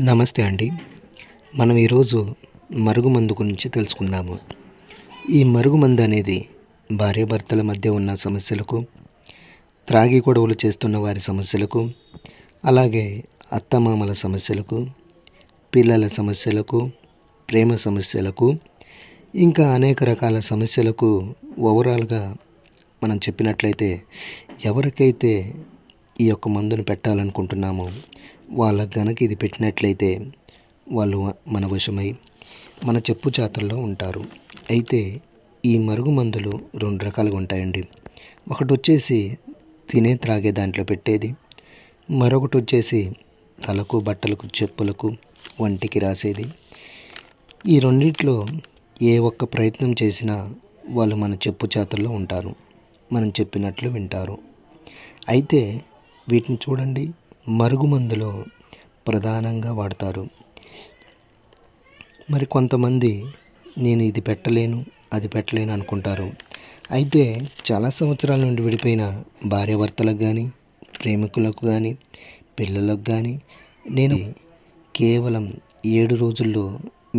నమస్తే అండి. మనం ఈరోజు మరుగుమందు గురించి తెలుసుకుందాము. ఈ మరుగుమందు అనేది భార్యాభర్తల మధ్య ఉన్న సమస్యలకు, త్రాగి గొడవలు చేస్తున్న వారి సమస్యలకు, అలాగే అత్తమామల సమస్యలకు, పిల్లల సమస్యలకు, ప్రేమ సమస్యలకు, ఇంకా అనేక రకాల సమస్యలకు ఓవరాల్‌గా మనం చెప్పినట్లయితే ఎవరికైతే ఈ యొక్క మందును పెట్టాలనుకుంటున్నామో వాళ్ళకి గనక ఇది పెట్టినట్లయితే వాళ్ళు మన వశమై మన చెప్పు చేతల్లో ఉంటారు. అయితే ఈ మరుగు మందులు 2 రకాలుగా ఉంటాయండి. ఒకటొచ్చేసి తినే త్రాగే దాంట్లో పెట్టేది. మరొకటొచ్చేసి తలకు, బట్టలకు, చెప్పులకు, వంటికి రాసేది. ఈ రెండిట్లో ఏ ఒక్క ప్రయత్నం చేసినా వాళ్ళు మన చెప్పు చేతల్లో ఉంటారు. మనం చెప్పినట్లు వింటారు. అయితే వీటిని చూడండి, మరుగుమందులో ప్రధానంగా వాడతారు. మరి కొంతమంది నేను ఇది పెట్టలేను, అది పెట్టలేను అనుకుంటారు. అయితే చాలా సంవత్సరాల నుండి విడిపోయిన భార్యాభర్తలకు కానీ, ప్రేమికులకు కానీ, పిల్లలకు కానీ నేను కేవలం 7 రోజుల్లో